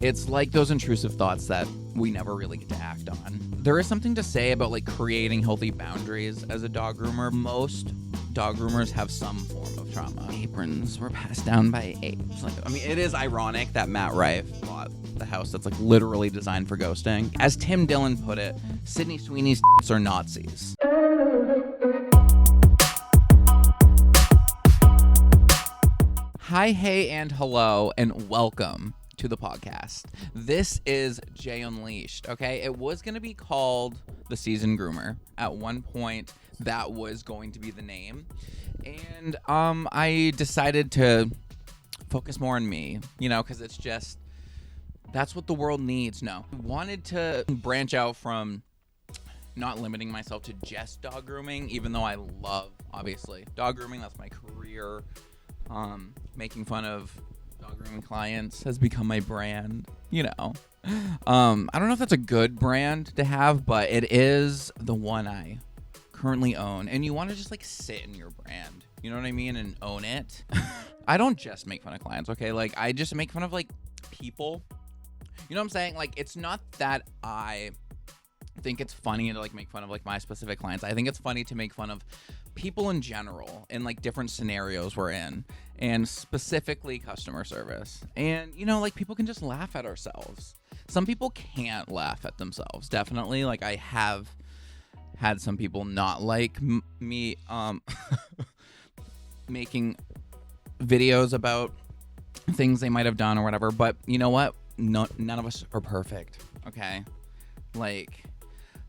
It's like those intrusive thoughts that we never really get to act on. There is something to say about like creating healthy boundaries as a dog groomer. Most dog groomers have some form of trauma. Aprons were passed down by apes. It is ironic that Matt Rife bought the house that's like literally designed for ghosting. As Tim Dillon put it, Sydney Sweeney's are Nazis. Hi, hey, and hello, and welcome to the podcast. This is Jay Unleashed, okay? It was going to be called The Seasoned Groomer. At one point, that was going to be the name. And I decided to focus more on me, because it's just, that's what the world needs. No. I wanted to branch out from not limiting myself to just dog grooming, even though I love, obviously, dog grooming. That's my career. Making fun of dog grooming clients has become my brand, I don't know if that's a good brand to have, but it is the one I currently own. And you want to just like sit in your brand, you know what I mean, and own it. I don't just make fun of clients, okay? Like I just make fun of like people. You know what I'm saying? Like it's not that I think it's funny to like make fun of like my specific clients. I think it's funny to make fun of people in general in like different scenarios we're in, and specifically customer service. And like people can just laugh at ourselves. Some people can't laugh at themselves, definitely. Like I have had some people not like me making videos about things they might have done or whatever, but you know what, none of us are perfect, okay? Like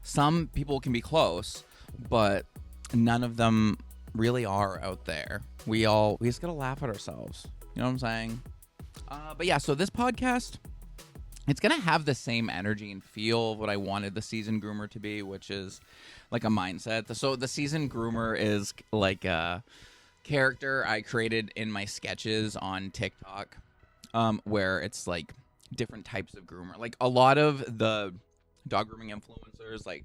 some people can be close, but none of them really are out there. We just gotta laugh at ourselves. You know what I'm saying? But yeah, so this podcast, it's gonna have the same energy and feel of what I wanted the seasoned groomer to be, which is like a mindset. So the seasoned groomer is like a character I created in my sketches on TikTok, where it's like different types of groomer. Like a lot of the dog grooming influencers, like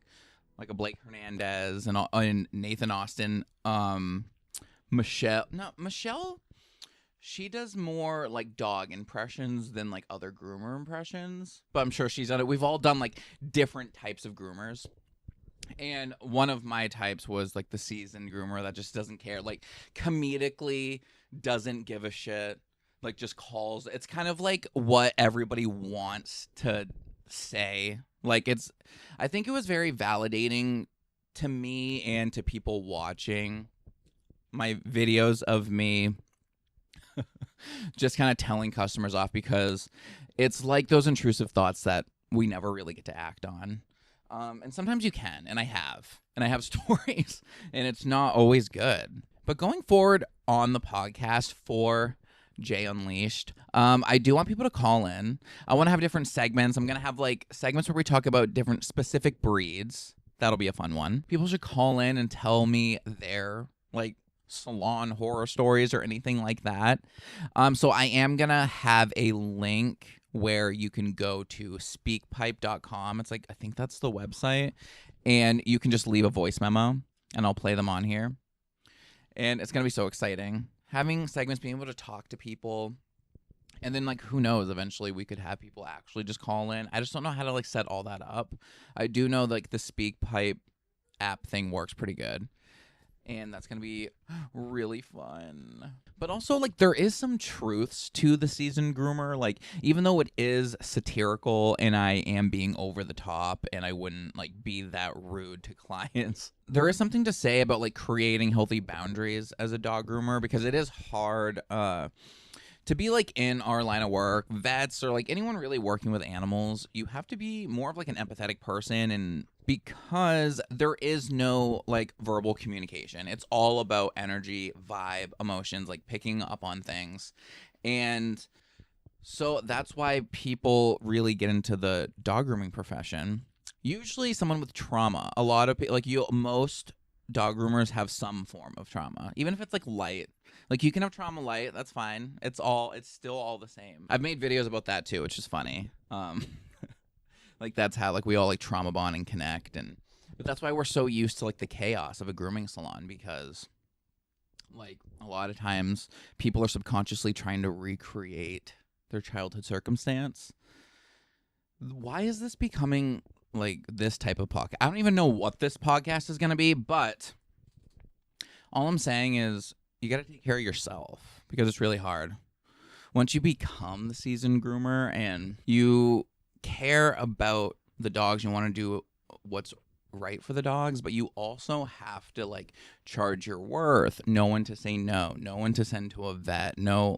a Blake Hernandez and Nathan Austin, Michelle, she does more like dog impressions than like other groomer impressions, but I'm sure she's done it. We've all done like different types of groomers, and one of my types was like the seasoned groomer that just doesn't care, like comedically doesn't give a shit, like just calls. It's kind of like what everybody wants to say. Like I think it was very validating to me and to people watching my videos of me just kind of telling customers off, because it's like those intrusive thoughts that we never really get to act on. And sometimes you can, and I have stories, and it's not always good. But going forward on the podcast for Jay Unleashed, I do want people to call in. I want to have different segments. I'm going to have like segments where we talk about different specific breeds. That'll be a fun one. People should call in and tell me their like salon horror stories or anything like that. So I am going to have a link where you can go to speakpipe.com. It's like, I think that's the website, and you can just leave a voice memo and I'll play them on here. And it's going to be so exciting. Having segments, being able to talk to people, and then like who knows, eventually we could have people actually just call in. I just don't know how to like set all that up. I do know like the SpeakPipe app thing works pretty good, and that's gonna be really fun. But also like there is some truths to the seasoned groomer, like even though it is satirical and I am being over the top and I wouldn't like be that rude to clients, there is something to say about like creating healthy boundaries as a dog groomer, because it is hard to be like in our line of work, vets or like anyone really working with animals. You have to be more of like an empathetic person, and because there is no like verbal communication, it's all about energy, vibe, emotions, like picking up on things. And so that's why people really get into the dog grooming profession. Usually someone with trauma. A lot of people, like most dog groomers have some form of trauma, even if it's like light. Like you can have trauma light, that's fine. It's still all the same. I've made videos about that too, which is funny. Like that's how like we all like trauma bond and connect, but that's why we're so used to like the chaos of a grooming salon, because like a lot of times people are subconsciously trying to recreate their childhood circumstance. why is this becoming like this type of podcast? I don't even know what this podcast is going to be, but all I'm saying is you got to take care of yourself because it's really hard. Once you become the seasoned groomer and you care about the dogs, you want to do what's right for the dogs, but you also have to like charge your worth, know when to say no, know when to send to a vet, know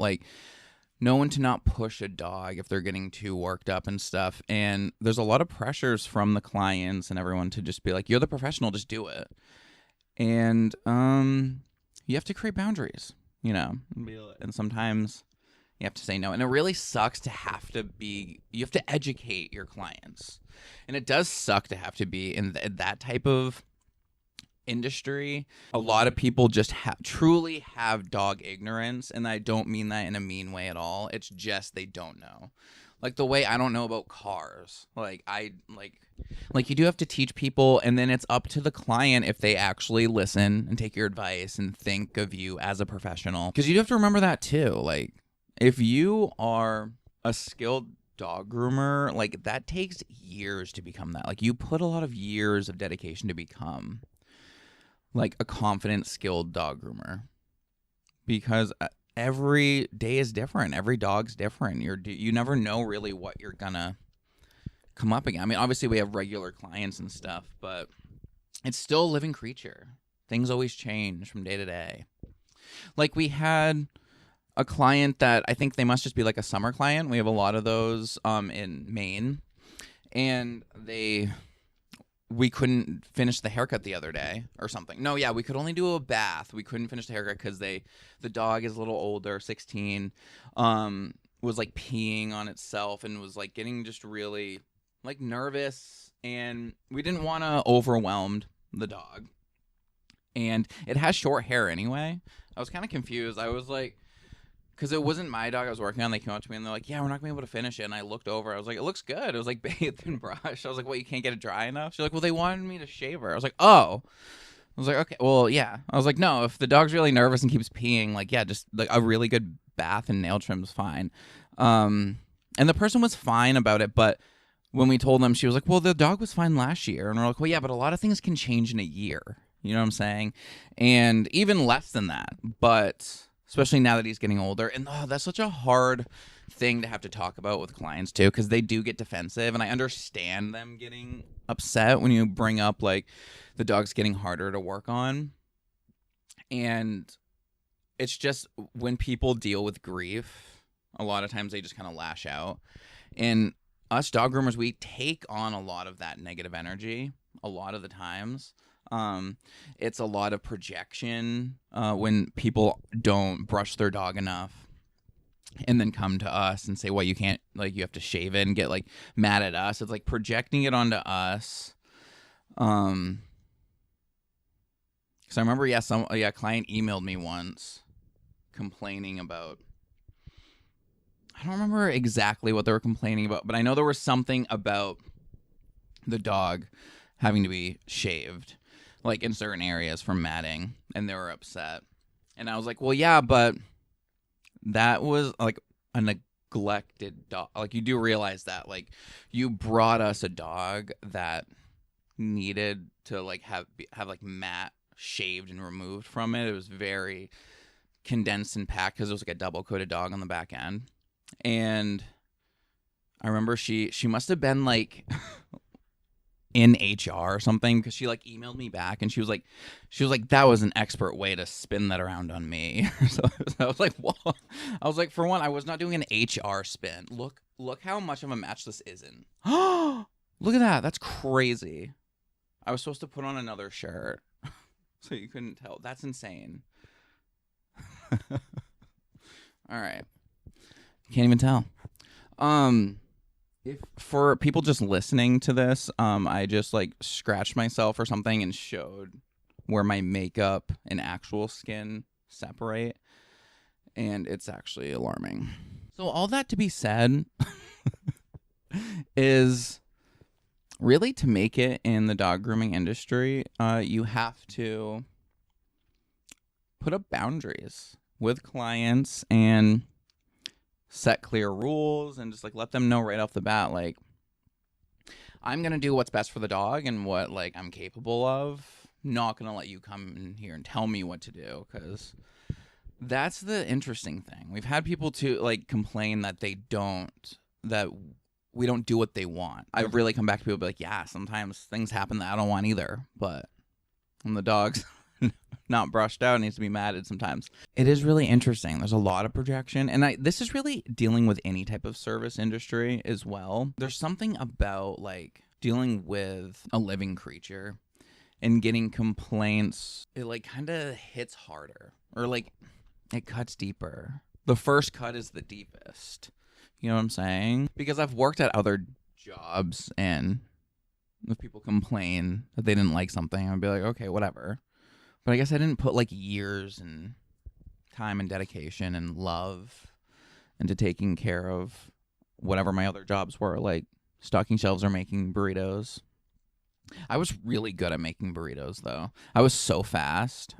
when to not push a dog if they're getting too worked up and stuff. And there's a lot of pressures from the clients and everyone to just be like, you're the professional, just do it. And you have to create boundaries, and sometimes you have to say no. And it really sucks to you have to educate your clients. And it does suck to have to be in that type of industry. A lot of people just truly have dog ignorance. And I don't mean that in a mean way at all. It's just they don't know. Like the way I don't know about cars. Like you do have to teach people, and then it's up to the client if they actually listen and take your advice and think of you as a professional. Because you have to remember that too. Like, if you are a skilled dog groomer, like that takes years to become that. Like you put a lot of years of dedication to become like a confident, skilled dog groomer. Because every day is different. Every dog's different. You never know really what you're gonna come up again. I mean, obviously we have regular clients and stuff, but it's still a living creature. Things always change from day to day. Like we had a client that I think they must just be like a summer client. We have a lot of those in Maine, and we couldn't finish the haircut the other day or something. No, yeah, we could only do a bath. We couldn't finish the haircut because the dog is a little older, 16, was like peeing on itself and was like getting just really like nervous, and we didn't want to overwhelm the dog. And it has short hair anyway. I was kind of confused. I was like, because it wasn't my dog I was working on. They came up to me and they're like, yeah, we're not going to be able to finish it. And I looked over. I was like, it looks good. It was like bathed and brushed. I was like, what, you can't get it dry enough? She's like, well, they wanted me to shave her. I was like, oh. I was like, okay, well, yeah. I was like, no, if the dog's really nervous and keeps peeing, like, yeah, just like a really good bath and nail trim is fine. And the person was fine about it. But when we told them, she was like, well, the dog was fine last year. And we're like, well, yeah, but a lot of things can change in a year. You know what I'm saying? And even less than that. But especially now that he's getting older. And that's such a hard thing to have to talk about with clients too, because they do get defensive, and I understand them getting upset when you bring up like the dog's getting harder to work on. And it's just when people deal with grief, a lot of times they just kind of lash out. And us dog groomers, we take on a lot of that negative energy a lot of the times. It's a lot of projection when people don't brush their dog enough and then come to us and say, well, you can't, like, you have to shave it, and get like mad at us. It's like projecting it onto us. Because I remember, a client emailed me once complaining about, I don't remember exactly what they were complaining about, but I know there was something about the dog having to be shaved, like in certain areas from matting, and they were upset. And I was like, well, yeah, but that was like a neglected dog. Like, you do realize that, like, you brought us a dog that needed to like have like mat shaved and removed from it. It was very condensed and packed because it was like a double coated dog on the back end. And I remember she must have been like in HR or something, because she like emailed me back and she was like that was an expert way to spin that around on me. So I was like, whoa. I was like, for one, I was not doing an HR spin. Look how much of a match this isn't. Look at that. That's crazy. I was supposed to put on another shirt so you couldn't tell. That's insane. All right. Can't even tell. If for people just listening to this, I just like scratched myself or something and showed where my makeup and actual skin separate, and it's actually alarming. So all that to be said is really, to make it in the dog grooming industry, you have to put up boundaries with clients and set clear rules, and just like let them know right off the bat, like, I'm going to do what's best for the dog and what like I'm capable of. Not going to let you come in here and tell me what to do, because that's the interesting thing. We've had people to like complain that that we don't do what they want. I've really come back to people and be like, yeah, sometimes things happen that I don't want either, but when the dog's not brushed out, it needs to be matted sometimes. It is really interesting. There's a lot of projection, and this is really dealing with any type of service industry as well. There's something about like dealing with a living creature and getting complaints. It like kind of hits harder, or like it cuts deeper. The first cut is the deepest. You know what I'm saying? Because I've worked at other jobs, and if people complain that they didn't like something, I'd be like, okay, whatever. But I guess I didn't put like years and time and dedication and love into taking care of whatever my other jobs were, like stocking shelves or making burritos. I was really good at making burritos, though. I was so fast.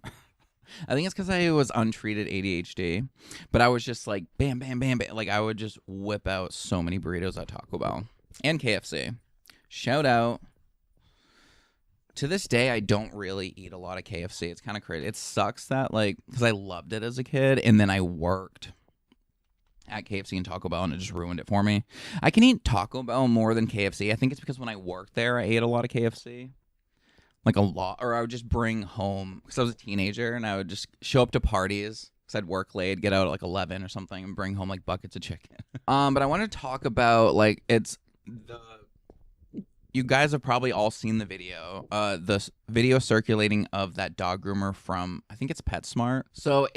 I think it's because I was untreated ADHD, but I was just like, bam, bam, bam, bam. Like, I would just whip out so many burritos at Taco Bell and KFC. Shout out. To this day, I don't really eat a lot of KFC. It's kind of crazy. It sucks that, like, because I loved it as a kid, and then I worked at KFC and Taco Bell, and it just ruined it for me. I can eat Taco Bell more than KFC. I think it's because when I worked there, I ate a lot of KFC. Like a lot, or I would just bring home, because I was a teenager, and I would just show up to parties, because I'd work late, get out at like 11 or something, and bring home like buckets of chicken. But I want to talk about, like, you guys have probably all seen the video circulating of that dog groomer from, I think it's PetSmart. So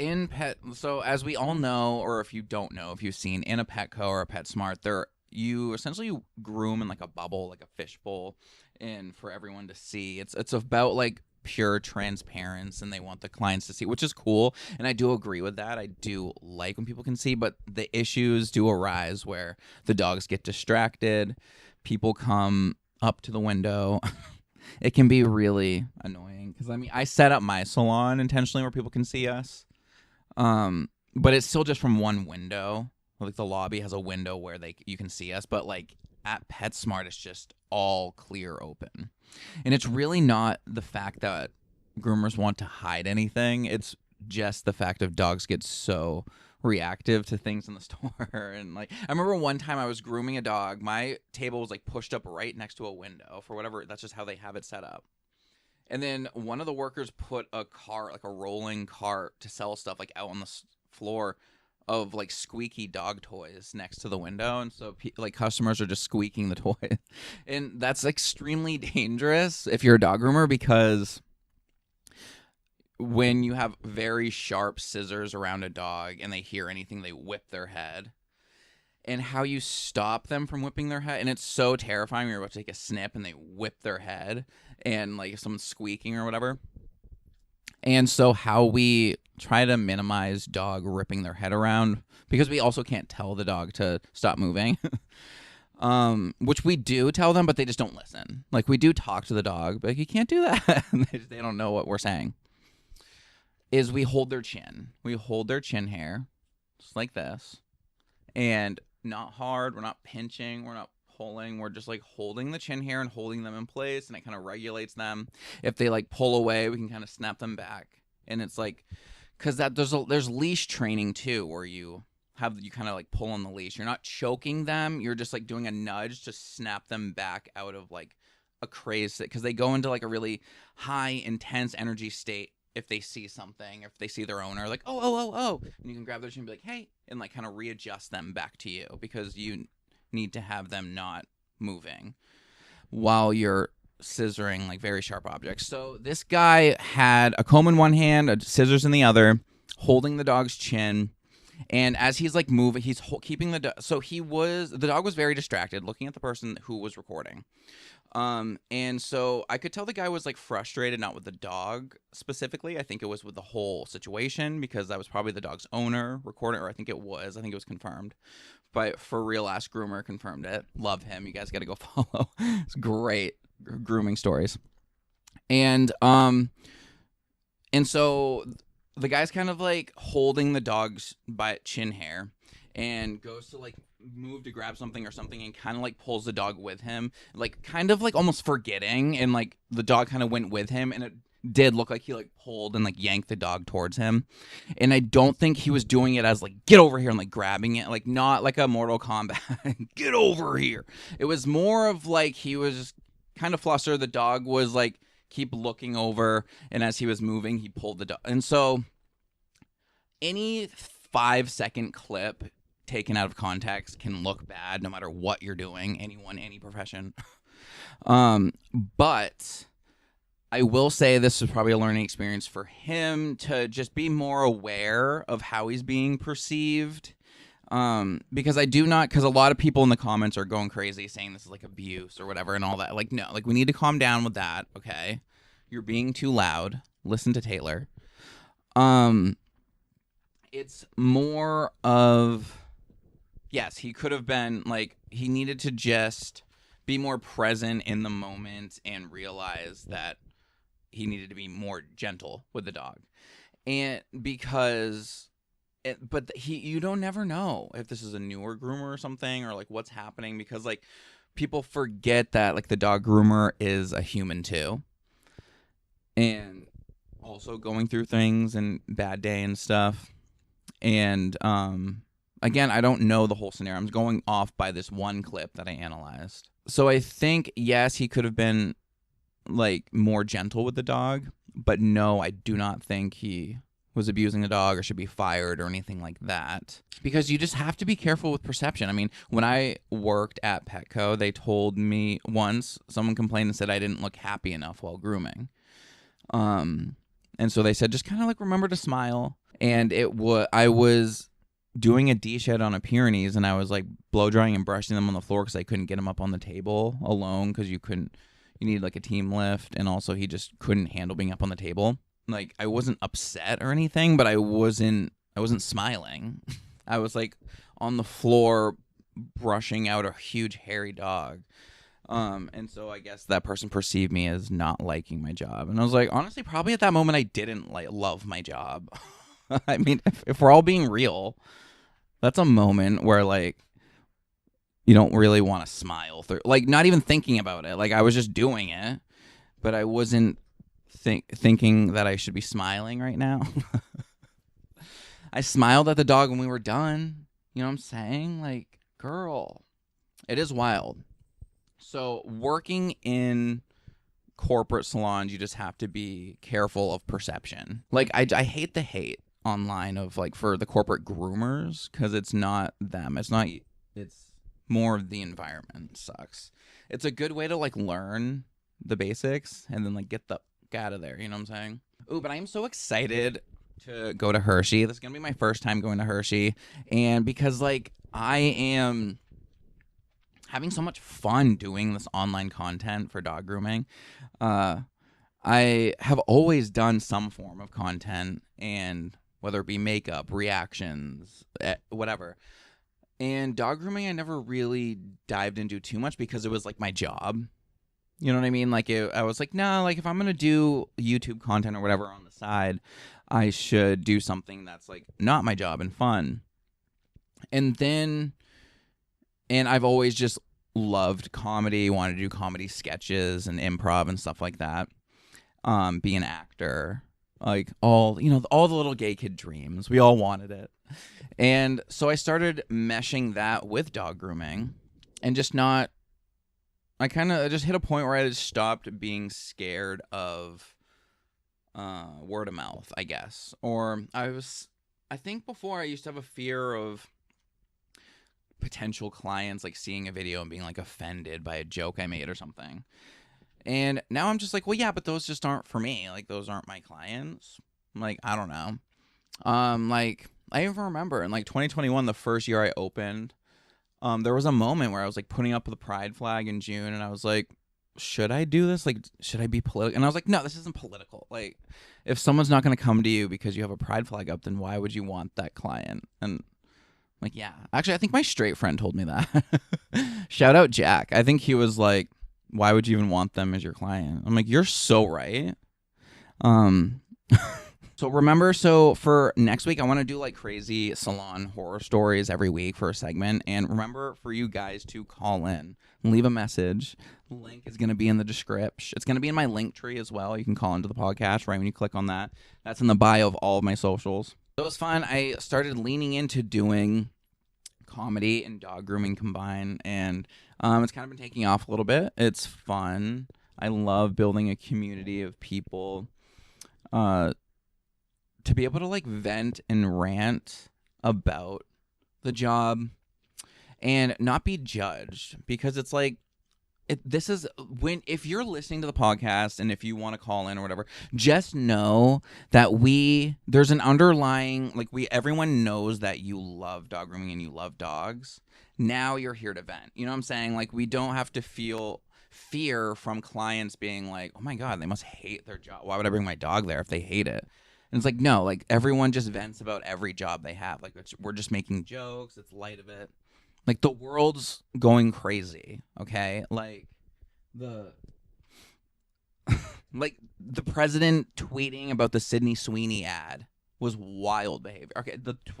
as we all know, or if you don't know, if you've seen in a Petco or a PetSmart, you essentially groom in like a bubble, like a fishbowl, and for everyone to see. It's about like pure transparency, and they want the clients to see, which is cool, and I do agree with that. I do like when people can see, but the issues do arise where the dogs get distracted, people come up to the window. It can be really annoying, because I mean, I set up my salon intentionally where people can see us, but it's still just from one window. Like the lobby has a window where you can see us, but like at PetSmart, it's just all clear open. And it's really not the fact that groomers want to hide anything. It's just the fact of dogs get so reactive to things in the store. And like, I remember one time I was grooming a dog. My table was like pushed up right next to a window for whatever. That's just how they have it set up. And then one of the workers put a cart, like a rolling cart to sell stuff, like out on the floor of like squeaky dog toys next to the window, and so like customers are just squeaking the toy, and that's extremely dangerous if you're a dog groomer, because when you have very sharp scissors around a dog and they hear anything, they whip their head, and how you stop them from whipping their head, and it's so terrifying when you're about to take a snip and they whip their head, and like if someone's squeaking or whatever. And so how we try to minimize dog ripping their head around, because we also can't tell the dog to stop moving, which we do tell them, but they just don't listen. Like, we do talk to the dog, but you can't do that. They don't know what we're saying. Is we hold their chin. We hold their chin hair, just like this, and not hard. We're not pinching. We're not pulling. We're just like holding the chin hair and holding them in place, and it kind of regulates them. If they like pull away, we can kind of snap them back. And it's like, because there's leash training too, where you kind of like pull on the leash. You're not choking them. You're just like doing a nudge to snap them back out of like a craze, because they go into like a really high intense energy state if they see something, if they see their owner, like oh, and you can grab their chin and be like, hey, and like kind of readjust them back to you, because you need to have them not moving while you're scissoring like very sharp objects. So this guy had a comb in one hand, scissors in the other, holding the dog's chin, and as he's like moving, he's keeping the dog. So the dog was very distracted, looking at the person who was recording. And so I could tell the guy was like frustrated, not with the dog specifically. I think it was with the whole situation, because that was probably the dog's owner recording, or I think it was confirmed. But For Real Ass Groomer confirmed it. Love him. You guys got to go follow. It's great grooming stories. And so the guy's kind of like holding the dog's chin hair, and goes to like move to grab something or something and kind of like pulls the dog with him, like kind of like almost forgetting, and like the dog kind of went with him, and it did look like he like pulled and like yanked the dog towards him. And I don't think he was doing it as like get over here and like grabbing it, like not like a Mortal Kombat get over here. It was more of like he was just kind of flustered. The dog was like keep looking over, and as he was moving he pulled the dog. And so any 5-second clip taken out of context can look bad no matter what you're doing, anyone, any profession. But I will say this is probably a learning experience for him to just be more aware of how he's being perceived. Because a lot of people in the comments are going crazy saying this is like abuse or whatever and all that. Like, no, like we need to calm down with that. Okay. You're being too loud. Listen to Taylor. It's more of, yes, he could have been like, he needed to just be more present in the moment and realize that he needed to be more gentle with the dog. And because, you don't never know if this is a newer groomer or something, or like what's happening, because like people forget that like the dog groomer is a human too. And also going through things and bad day and stuff. And, again, I don't know the whole scenario. I'm going off by this one clip that I analyzed. So I think, yes, he could have been like more gentle with the dog, but no, I do not think he was abusing the dog or should be fired or anything like that, because you just have to be careful with perception. I mean, when I worked at Petco, they told me once someone complained and said I didn't look happy enough while grooming. And so they said, just kind of like remember to smile. And I was doing a D-shed on a Pyrenees, and I was like blow drying and brushing them on the floor because I couldn't get him up on the table alone, because you need like a team lift, and also he just couldn't handle being up on the table. Like, I wasn't upset or anything, but I wasn't smiling. I was like on the floor brushing out a huge hairy dog. And so I guess that person perceived me as not liking my job. And I was like, honestly, probably at that moment I didn't like love my job. I mean, if we're all being real, that's a moment where like you don't really want to smile through, like not even thinking about it. Like I was just doing it, but I wasn't thinking that I should be smiling right now. I smiled at the dog when we were done. You know what I'm saying? Like, girl, it is wild. So working in corporate salons, you just have to be careful of perception. Like I hate the hate online of like for the corporate groomers, because it's not them. It's more the environment sucks. It's a good way to like learn the basics and then like get the out of there. You know what I'm saying? Ooh, but I am so excited to go to Hershey. This is going to be my first time going to Hershey. And because like I am having so much fun doing this online content for dog grooming, I have always done some form of content, and whether it be makeup, reactions, whatever. And dog grooming, I never really dived into too much because it was like my job. You know what I mean? Like I was like, no, like if I'm going to do YouTube content or whatever on the side, I should do something that's like not my job and fun. And I've always just loved comedy, wanted to do comedy sketches and improv and stuff like that. Be an actor, like all the little gay kid dreams. We all wanted it. And so I started meshing that with dog grooming, and I kind of just hit a point where I just stopped being scared of word of mouth, I guess. Or I think before I used to have a fear of potential clients like seeing a video and being like offended by a joke I made or something. And now I'm just like, well, yeah, but those just aren't for me. Like, those aren't my clients. Like, I don't know. Like, I even remember in like 2021, the first year I opened, there was a moment where I was like putting up the pride flag in June, and I was like, should I do this? Like, should I be political? And I was like, no, this isn't political. Like, if someone's not going to come to you because you have a pride flag up, then why would you want that client? And like, yeah, actually, I think my straight friend told me that. Shout out Jack. I think he was like, why would you even want them as your client? I'm like, you're so right. So So remember, so for next week, I want to do like crazy salon horror stories every week for a segment. And remember for you guys to call in, leave a message. Link is going to be in the description. It's going to be in my link tree as well. You can call into the podcast right when you click on that. That's in the bio of all of my socials. So it was fun. I started leaning into doing comedy and dog grooming combined, and it's kind of been taking off a little bit. It's fun. I love building a community of people to be able to like vent and rant about the job and not be judged, because it's like this is when, if you're listening to the podcast and if you want to call in or whatever, just know that there's an underlying, like, everyone knows that you love dog grooming and you love dogs. Now you're here to vent. You know what I'm saying? Like, we don't have to feel fear from clients being like, oh my God, they must hate their job. Why would I bring my dog there if they hate it? And it's like, no, like, everyone just vents about every job they have. Like, we're just making jokes. It's light of it. Like, the world's going crazy, okay? Like, like, the president tweeting about the Sydney Sweeney ad was wild behavior. Okay,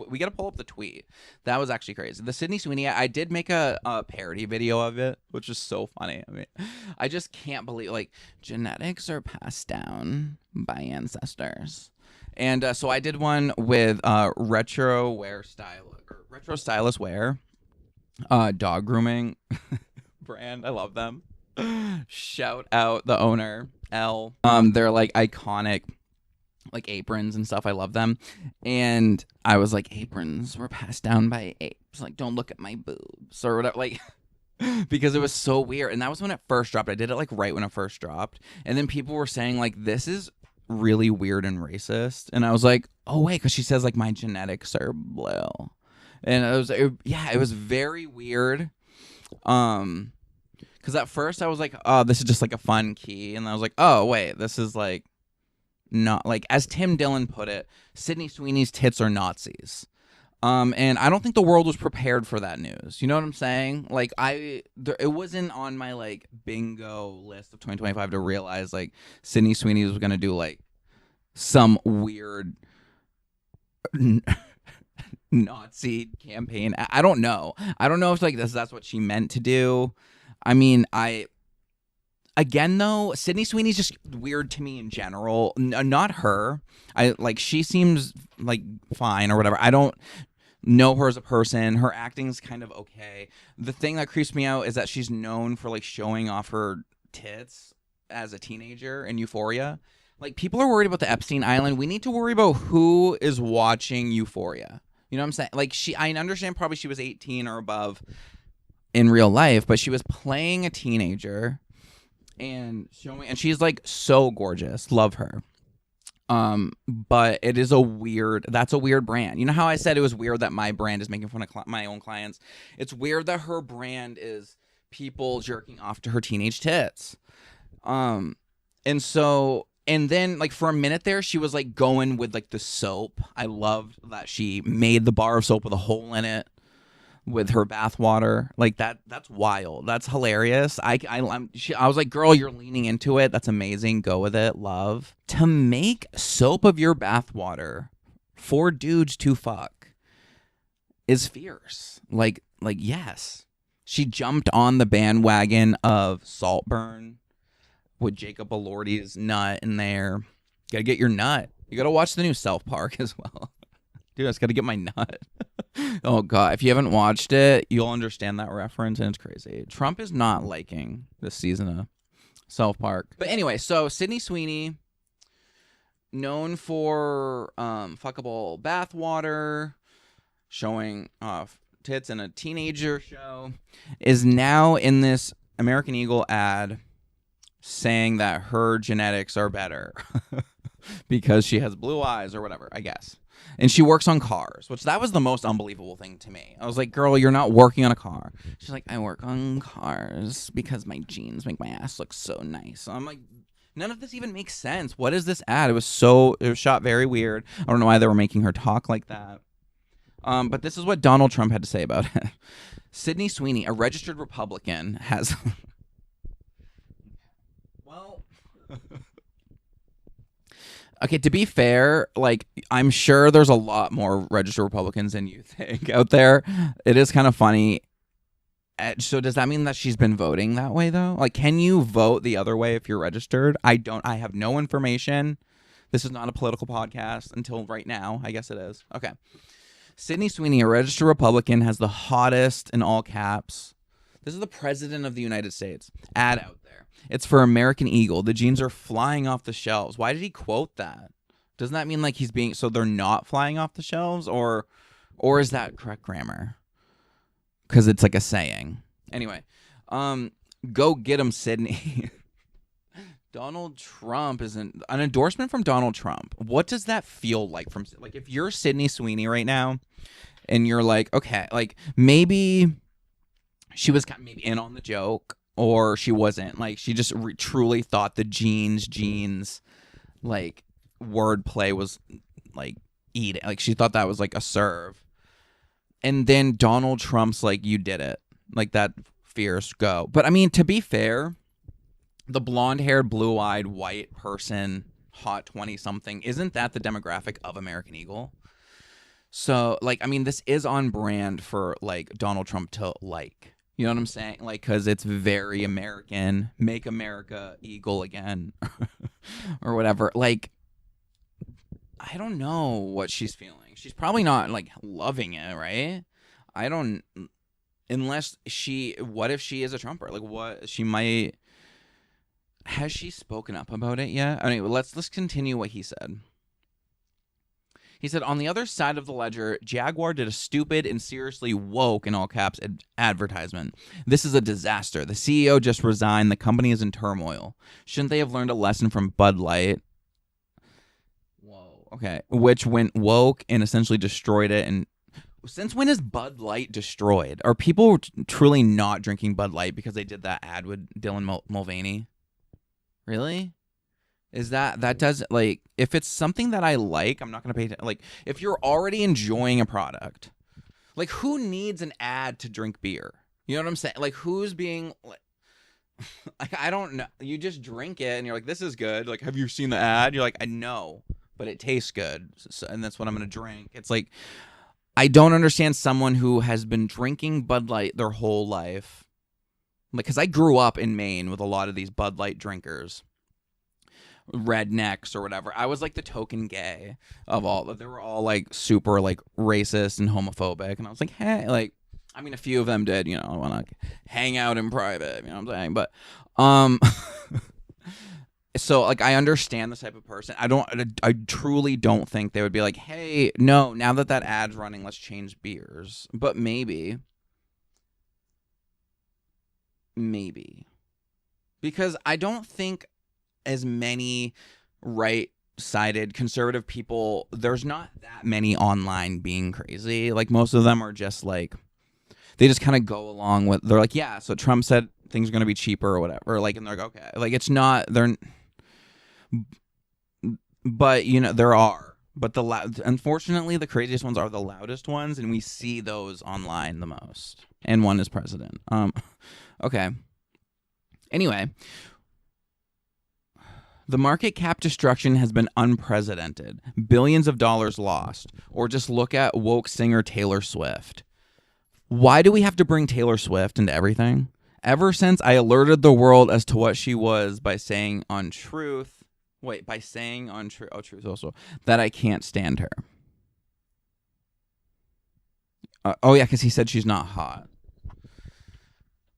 we got to pull up the tweet. That was actually crazy. The Sydney Sweeney ad, I did make a parody video of it, which is so funny. I mean, I just can't believe, like, genetics are passed down by ancestors. And so I did one with retro stylist wear. Dog grooming brand. I love them. Shout out the owner, L. They're like iconic, like, aprons and stuff. I love them. And I was like, aprons were passed down by apes. Like, don't look at my boobs or whatever. Like, because it was so weird. And that was when it first dropped. I did it like right when it first dropped. And then people were saying like, this is really weird and racist. And I was like, oh wait, because she says like my genetics are blue. And it was very weird. Because at first I was like, oh, this is just like a fun key. And I was like, oh, wait, this is like not, like, as Tim Dillon put it, Sydney Sweeney's tits are Nazis. And I don't think the world was prepared for that news. You know what I'm saying? Like, it wasn't on my like bingo list of 2025 to realize like Sydney Sweeney was going to do like some weird Nazi campaign. I don't know. I don't know if like that's what she meant to do. I mean, again though, Sydney Sweeney's just weird to me in general. Not her. She seems like fine or whatever. I don't know her as a person. Her acting's kind of okay. The thing that creeps me out is that she's known for like showing off her tits as a teenager in Euphoria. Like, people are worried about the Epstein Island. We need to worry about who is watching Euphoria. You know what I'm saying? Like, I understand probably she was 18 or above in real life, but she was playing a teenager and she's like so gorgeous. Love her. But it is that's a weird brand. You know how I said it was weird that my brand is making fun of my own clients? It's weird that her brand is people jerking off to her teenage tits. And then, like, for a minute there, she was, like, going with, like, the soap. I loved that she made the bar of soap with a hole in it with her bath water. Like, that's wild. That's hilarious. I was like, girl, you're leaning into it. That's amazing. Go with it. Love. To make soap of your bath water for dudes to fuck is fierce. Like, yes. She jumped on the bandwagon of Saltburn with Jacob Elordi's nut in there. Gotta get your nut. You gotta watch the new South Park as well. Dude, I just gotta get my nut. Oh, God. If you haven't watched it, you'll understand that reference, and it's crazy. Trump is not liking this season of South Park. But anyway, so Sydney Sweeney, known for fuckable bathwater, showing off tits in a teenager show, is now in this American Eagle ad saying that her genetics are better because she has blue eyes or whatever, I guess. And she works on cars, which that was the most unbelievable thing to me. I was like, girl, you're not working on a car. She's like, I work on cars because my jeans make my ass look so nice. So I'm like, none of this even makes sense. What is this ad? It was shot very weird. I don't know why they were making her talk like that. But this is what Donald Trump had to say about it. Sydney Sweeney, a registered Republican, has... Okay, to be fair, like I'm sure there's a lot more registered Republicans than you think out there. It is kind of funny. So does that mean that she's been voting that way though? Like, can you vote the other way if you're registered? I don't. I have no information. This is not a political podcast until right now. I guess it is. Okay. Sydney Sweeney, a registered Republican, has the hottest, in all caps. This is the president of the United States. Ad out there. It's for American Eagle. The jeans are flying off the shelves. Why did he quote that? Doesn't that mean like he's being so they're not flying off the shelves, or is that correct grammar? Because it's like a saying. Anyway, go get him, Sydney. Donald Trump isn't an endorsement from Donald Trump. What does that feel like from like if you're Sydney Sweeney right now and you're like, okay, like maybe she was maybe in on the joke or she wasn't. Like she just truly thought the jeans like wordplay was like eating. Like she thought that was like a serve. And then Donald Trump's like, you did it. Like that fierce go. But I mean, to be fair, the blonde-haired, blue-eyed, white person, hot 20-something, isn't that the demographic of American Eagle? So, like, I mean, this is on brand for, like, Donald Trump to like. You know what I'm saying? Like, because it's very American. Make America Eagle again. Or whatever. Like, I don't know what she's feeling. She's probably not, like, loving it, right? I don't... Unless she... What if she is a Trumper? Like, what... She might... Has she spoken up about it yet? Anyway, let's continue what he said. He said, on the other side of the ledger, Jaguar did a stupid and seriously woke, in all caps, advertisement. This is a disaster. The CEO just resigned. The company is in turmoil. Shouldn't they have learned a lesson from Bud Light? Whoa. Okay. Which went woke and essentially destroyed it. And since when is Bud Light destroyed? Are people truly not drinking Bud Light because they did that ad with Dylan Mulvaney? Really? Is that does like if it's something that I like, I'm not gonna pay like if you're already enjoying a product, like who needs an ad to drink beer? You know what I'm saying? Like who's being like I don't know. You just drink it and you're like, this is good. Like, have you seen the ad? You're like, I know, but it tastes good, and that's what I'm gonna drink. It's like I don't understand someone who has been drinking Bud Light their whole life. Because I grew up in Maine with a lot of these Bud Light drinkers, rednecks or whatever. I was like the token gay of all. They were all like super like racist and homophobic, and I was like, hey, like, I mean, a few of them did, you know, want to hang out in private, you know what I'm saying? But, so like I understand this type of person. I truly don't think they would be like, hey, no, now that ad's running, let's change beers. But maybe. Because I don't think as many right-sided conservative people, there's not that many online being crazy. Like most of them are just like, they just kind of go along with, they're like, yeah, so Trump said things are going to be cheaper or whatever. Like, and they're like, okay. Like it's not, but you know, there are. But unfortunately, the craziest ones are the loudest ones, and we see those online the most. And one is president. Okay. Anyway, the market cap destruction has been unprecedented. Billions of dollars lost. Or just look at woke singer Taylor Swift. Why do we have to bring Taylor Swift into everything? Ever since I alerted the world as to what she was by saying on Truth, Truth also, that I can't stand her. Oh yeah, because he said she's not hot.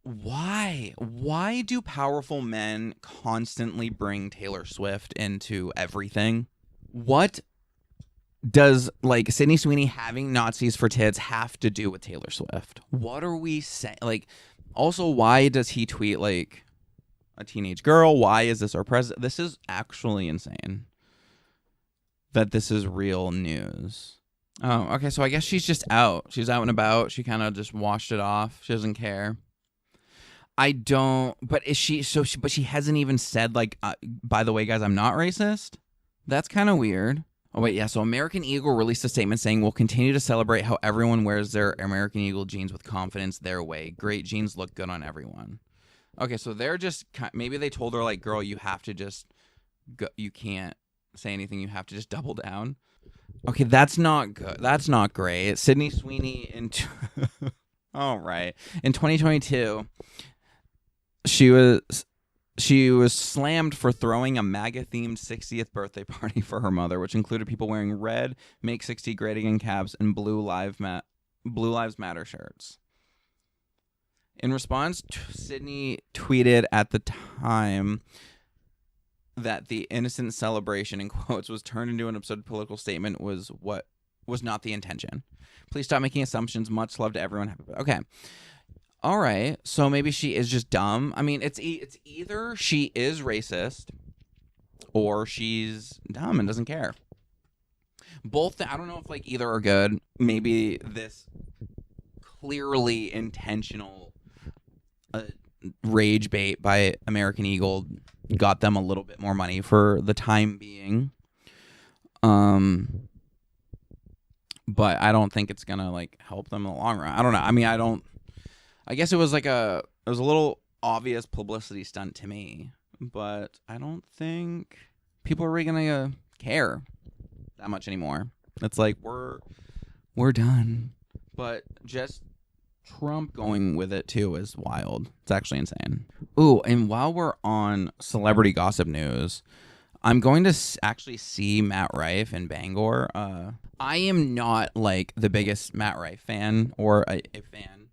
Why do powerful men constantly bring Taylor Swift into everything? What does like Sydney Sweeney having Nazis for tits have to do with Taylor Swift? What are we saying? Like, also, why does he tweet like a teenage girl? Why is this our president? This is actually insane that this is real news. Oh, okay. So I guess she's just out. She's out and about. She kind of just washed it off. She doesn't care. But is she, but she hasn't even said like, by the way, guys, I'm not racist. That's kind of weird. Oh, wait, yeah. So American Eagle released a statement saying, we'll continue to celebrate how everyone wears their American Eagle jeans with confidence their way. Great jeans look good on everyone. Okay, so they're just, maybe they told her like, girl, you have to just go, you can't say anything, you have to just double down. Okay, that's not good. That's not great. Sydney Sweeney all right. In 2022, she was slammed for throwing a MAGA-themed 60th birthday party for her mother, which included people wearing red Make 60 Great Again caps and Blue Lives Matter shirts. In response, Sydney tweeted at the time that the innocent celebration, in quotes, was turned into an absurd political statement was not the intention. Please stop making assumptions. Much love to everyone. Okay. All right. So maybe she is just dumb. I mean, it's either she is racist or she's dumb and doesn't care. Both. I don't know if like either are good. Maybe this clearly intentional rage bait by American Eagle got them a little bit more money for the time being. But I don't think it's gonna like help them in the long run. I don't know. I mean, I guess it was a little obvious publicity stunt to me, but I don't think people are really gonna care that much anymore. It's like we're done. But just Trump going with it too is wild. It's actually insane. Ooh, and while we're on celebrity gossip news, I'm going to actually see Matt Rife in Bangor. I am not like the biggest Matt Rife fan or a fan,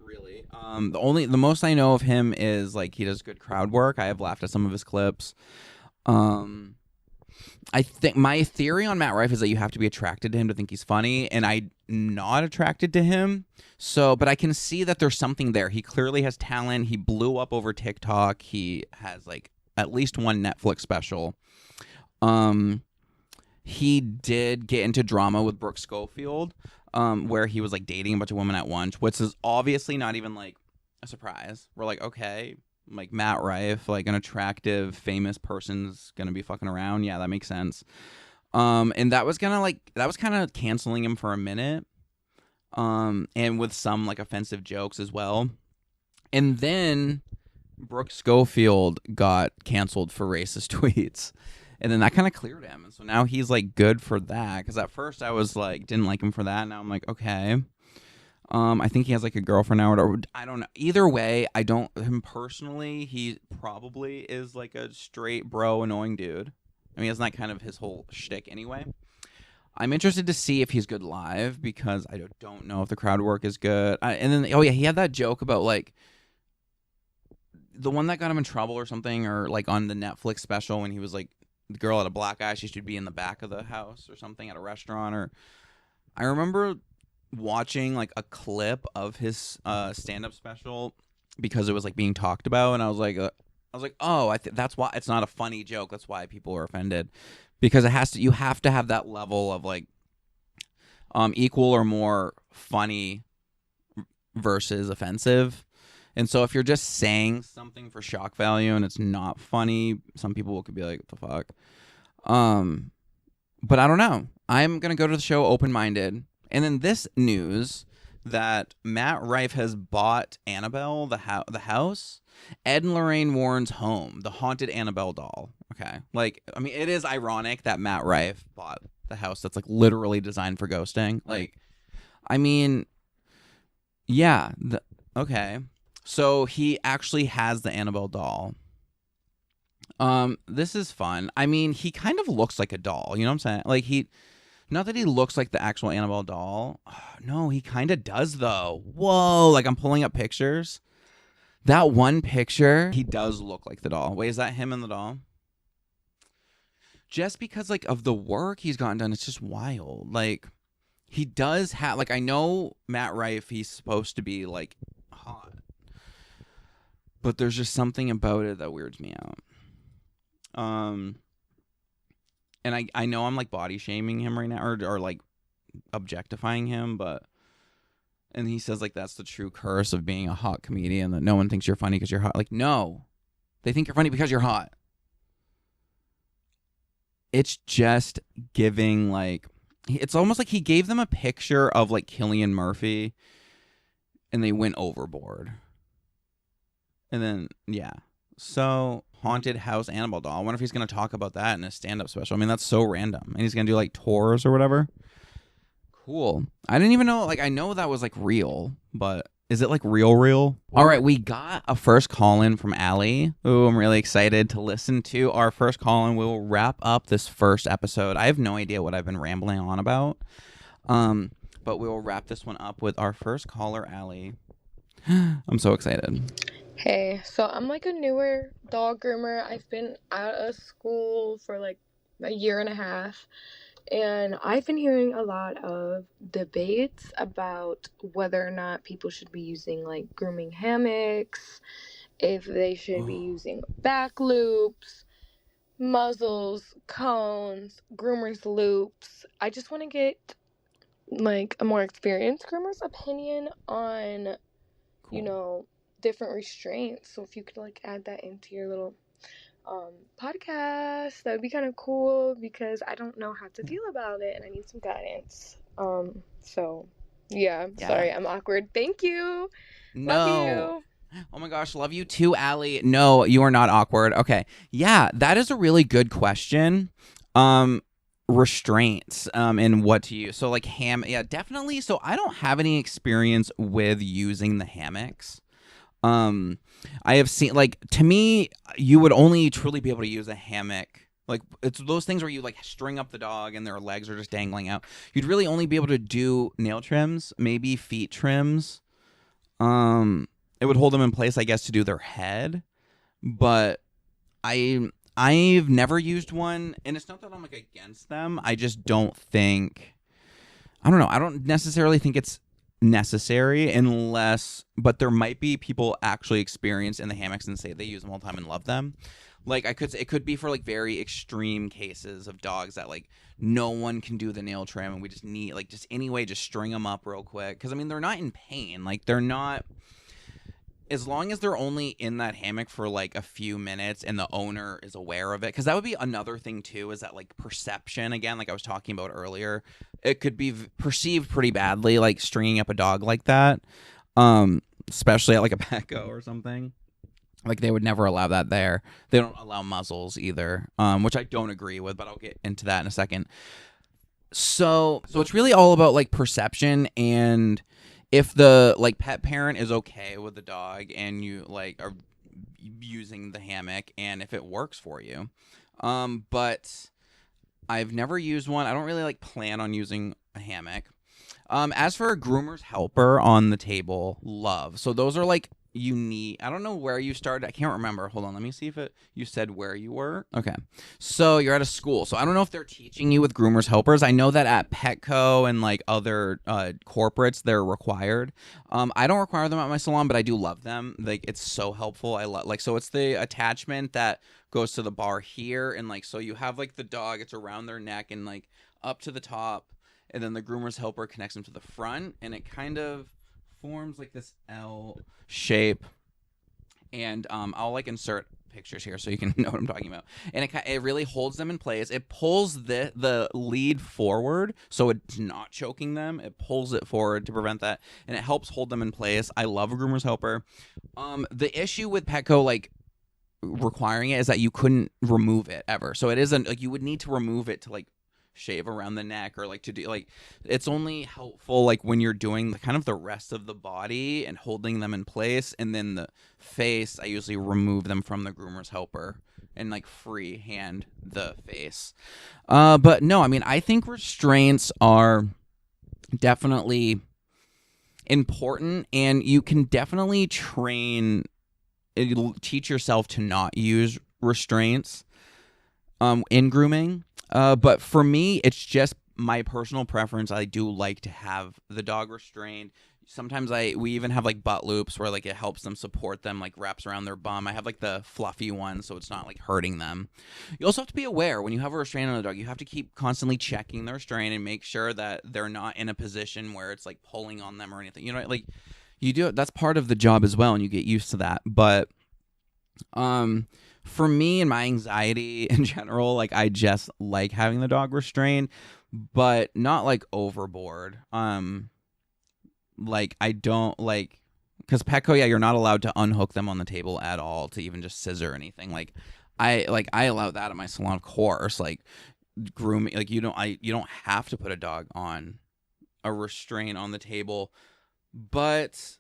really. The most I know of him is like he does good crowd work. I have laughed at some of his clips. I think my theory on Matt Rife is that you have to be attracted to him to think he's funny, and I'm not attracted to him. So, but I can see that there's something there. He clearly has talent. He blew up over TikTok. He has like at least one Netflix special. He did get into drama with Brooke Schofield, where he was like dating a bunch of women at once, which is obviously not even like a surprise. We're like, okay, like Matt Rife, like an attractive, famous person's gonna be fucking around. Yeah, that makes sense. And that was kind of canceling him for a minute. And with some like offensive jokes as well. And then Brooke Schofield got canceled for racist tweets. And then that kind of cleared him. And so now he's like good for that. Because at first I was like, didn't like him for that. Now I'm like, okay. I think he has like a girlfriend now. Or I don't know. Either way, I don't, him personally, he probably is like a straight bro annoying dude. I mean, isn't that kind of his whole shtick anyway? I'm interested to see if he's good live because I don't know if the crowd work is good. And then, oh yeah, he had that joke about like the one that got him in trouble or something, or like on the Netflix special when he was like, the girl had a black eye, she should be in the back of the house or something at a restaurant. Or I remember watching like a clip of his stand-up special because it was like being talked about, and I was like, oh, that's why it's not a funny joke. That's why people are offended, because you have to have that level of like equal or more funny versus offensive. And so if you're just saying something for shock value and it's not funny, some people could be like, what the fuck? But I don't know. I'm going to go to the show open-minded. And then this news that Matt Rife has bought Annabelle, the house, Ed and Lorraine Warren's home, the haunted Annabelle doll. Okay. Like, I mean, it is ironic that Matt Rife bought the house that's like literally designed for ghosting. Like, I mean, yeah. Okay. So he actually has the Annabelle doll. This is fun. I mean, he kind of looks like a doll. You know what I'm saying? Like not that he looks like the actual Annabelle doll. No, he kind of does though. Whoa. Like I'm pulling up pictures. That one picture, he does look like the doll. Wait, is that him and the doll? Just because like of the work he's gotten done, it's just wild. Like he does have, like, I know Matt Rife, he's supposed to be like hot. But there's just something about it that weirds me out. And I know I'm like body shaming him right now, or like objectifying him, and he says like that's the true curse of being a hot comedian, that no one thinks you're funny because you're hot. Like, no, they think you're funny because you're hot. It's just giving like, it's almost like he gave them a picture of like Cillian Murphy and they went overboard. And then, yeah. So, haunted house animal doll. I wonder if he's going to talk about that in a stand-up special. I mean, that's so random. And he's going to do like tours or whatever. Cool. I didn't even know, like, I know that was like real, but is it like real? All right, we got a first call-in from Allie. Ooh, I'm really excited to listen to our first call-in. We'll wrap up this first episode. I have no idea what I've been rambling on about. But we will wrap this one up with our first caller, Allie. I'm so excited. Hey, so I'm like a newer dog groomer. I've been out of school for like a year and a half, and I've been hearing a lot of debates about whether or not people should be using like grooming hammocks, if they should be using back loops, muzzles, cones, groomers loops. I just want to get like a more experienced groomer's opinion on, different restraints. So if you could like add that into your little podcast, that would be kind of cool because I don't know how to feel about it and I need some guidance. So yeah. Sorry, I'm awkward. Thank you. No. Love you. Oh my gosh, love you too, Allie. No, you are not awkward. Okay. Yeah, that is a really good question. Restraints and what to use. So like yeah, definitely. So I don't have any experience with using the hammocks. I have seen, like, to me, you would only truly be able to use a hammock. Like, it's those things where you like string up the dog and their legs are just dangling out. You'd really only be able to do nail trims, maybe feet trims. It would hold them in place, I guess, to do their head. But I've never used one, and it's not that I'm like against them. I just don't think, I don't know. I don't necessarily think it's necessary but there might be people actually experienced in the hammocks and say they use them all the time and love them. Like, it could be for like very extreme cases of dogs that like no one can do the nail trim and we just need like just anyway just string them up real quick, because I mean they're not in pain, like they're not, as long as they're only in that hammock for like a few minutes and the owner is aware of it. Because that would be another thing too, is that like perception, again, like I was talking about earlier, it could be perceived pretty badly, like stringing up a dog like that, especially at like a Petco or something. Like they would never allow that there. They don't allow muzzles either, which I don't agree with, but I'll get into that in a second. So it's really all about like perception, and if the like pet parent is okay with the dog and you like are using the hammock and if it works for you. But I've never used one. I don't really like plan on using a hammock. As for a groomer's helper on the table, love. So those are like unique. I don't know where you started. I can't remember. Hold on. Let me see if you said where you were. Okay. So you're at a school. So I don't know if they're teaching you with groomers helpers. I know that at Petco and like other corporates, they're required. I don't require them at my salon, but I do love them. Like, it's so helpful. I love, like, so it's the attachment that goes to the bar here, and like, so you have like the dog, it's around their neck and like up to the top, and then the groomer's helper connects them to the front, and it kind of forms like this L shape. And I'll like insert pictures here so you can know what I'm talking about. And it really holds them in place. It pulls the lead forward so it's not choking them. It pulls it forward to prevent that, and it helps hold them in place. I love a groomer's helper. The issue with Petco like requiring it is that you couldn't remove it ever. So it isn't like you would need to remove it to like shave around the neck or like to do like, it's only helpful like when you're doing the kind of the rest of the body and holding them in place. And then the face, I usually remove them from the groomer's helper and like free hand the face. But no, I mean, I think restraints are definitely important, and you can definitely teach yourself to not use restraints in grooming. But for me, it's just my personal preference. I do like to have the dog restrained. Sometimes we even have like butt loops where like it helps them support them, like wraps around their bum. I have like the fluffy one, so it's not like hurting them. You also have to be aware when you have a restraint on the dog, you have to keep constantly checking the restraint and make sure that they're not in a position where it's like pulling on them or anything. You know, like you do it. That's part of the job as well, and you get used to that. But for me and my anxiety in general, like I just like having the dog restrained, but not like overboard. Like I don't like because Petco, yeah, you're not allowed to unhook them on the table at all to even just scissor anything. I allow that at my salon, of course. Like grooming, like you don't have to put a dog on a restraint on the table, but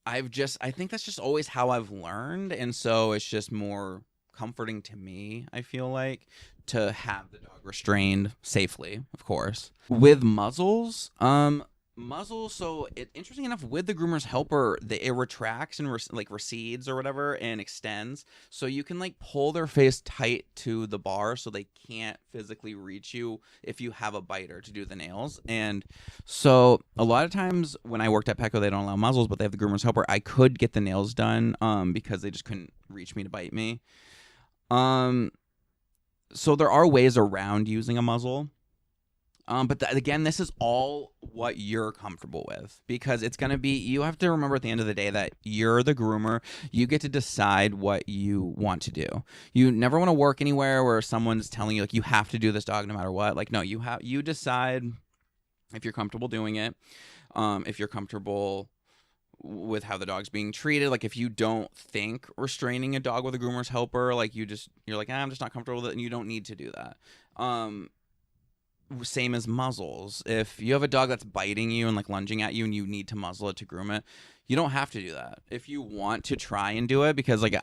I think that's just always how I've learned, and so it's just more comforting to me, I feel like, to have the dog restrained safely, of course. With muzzles, so interesting enough, with the groomer's helper, it retracts and recedes or whatever and extends, so you can like pull their face tight to the bar so they can't physically reach you if you have a biter to do the nails. And so a lot of times when I worked at Petco, they don't allow muzzles, but they have the groomer's helper. I could get the nails done because they just couldn't reach me to bite me. So there are ways around using a muzzle. But again, this is all what you're comfortable with, because it's going to be, you have to remember at the end of the day that you're the groomer. You get to decide what you want to do. You never want to work anywhere where someone's telling you like you have to do this dog no matter what. Like, no, you decide if you're comfortable doing it. If you're comfortable with how the dog's being treated, like if you don't think restraining a dog with a groomer's helper, like you're like, I'm just not comfortable with it, and you don't need to do that. Same as muzzles. If you have a dog that's biting you and like lunging at you and you need to muzzle it to groom it, you don't have to do that. If you want to try and do it, because like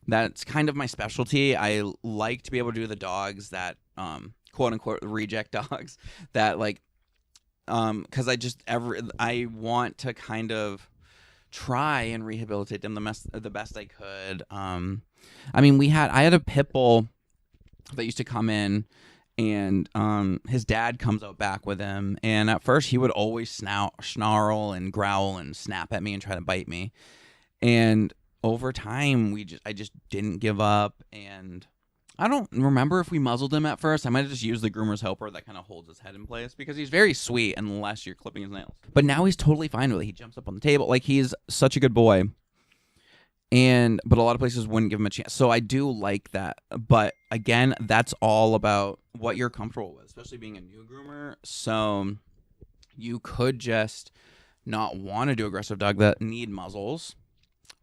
that's kind of my specialty. I like to be able to do the dogs that quote unquote reject dogs that like because I want to kind of try and rehabilitate them the best I could. I mean, I had a pit bull that used to come in, and his dad comes out back with him, and at first he would always snarl and growl and snap at me and try to bite me, and over time I just didn't give up, and I don't remember if we muzzled him at first. I might have just used the groomer's helper that kind of holds his head in place, because he's very sweet unless you're clipping his nails. But now he's totally fine with it. He jumps up on the table. Like, he's such a good boy. But a lot of places wouldn't give him a chance. So I do like that. But again, that's all about what you're comfortable with, especially being a new groomer. So you could just not want to do aggressive dog that need muzzles.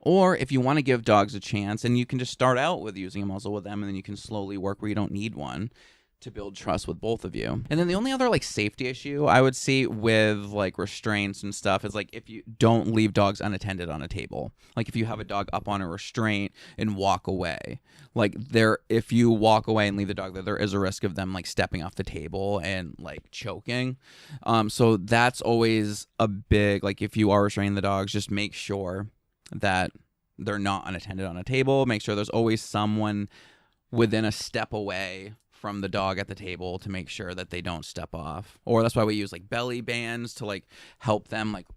Or if you want to give dogs a chance, and you can just start out with using a muzzle with them, and then you can slowly work where you don't need one to build trust with both of you. And then the only other like safety issue I would see with like restraints and stuff is like if you don't leave dogs unattended on a table. Like if you have a dog up on a restraint and walk away, like if you walk away and leave the dog there is a risk of them like stepping off the table and like choking. So that's always a big, like if you are restraining the dogs, just make sure that they're not unattended on a table. Make sure there's always someone within a step away from the dog at the table to make sure that they don't step off. Or that's why we use like belly bands to like help them like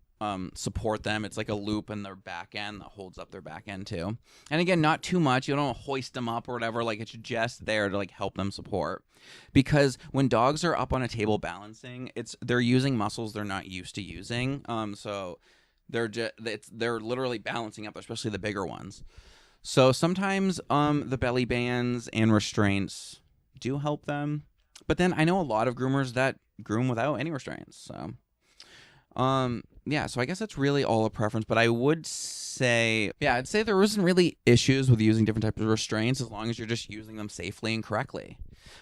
support them. It's like a loop in their back end that holds up their back end too. And again, not too much. You don't hoist them up or whatever. Like, it's just there to like help them support. Because when dogs are up on a table balancing, they're using muscles they're not used to using. So they're literally balancing up, especially the bigger ones. So sometimes the belly bands and restraints do help them. But then I know a lot of groomers that groom without any restraints. So yeah, so I guess that's really all a preference. But I would say, yeah, I'd say there isn't really issues with using different types of restraints as long as you're just using them safely and correctly.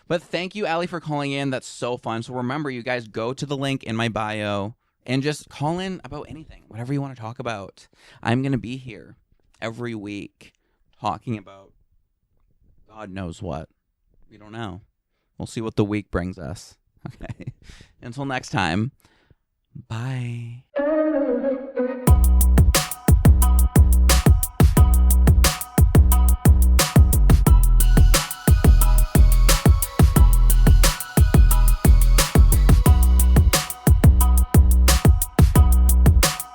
But thank you, Allie, for calling in. That's so fun. So remember, you guys, go to the link in my bio and just call in about anything, whatever you want to talk about. I'm going to be here every week talking about God knows what. We don't know. We'll see what the week brings us. Okay. Until next time, bye.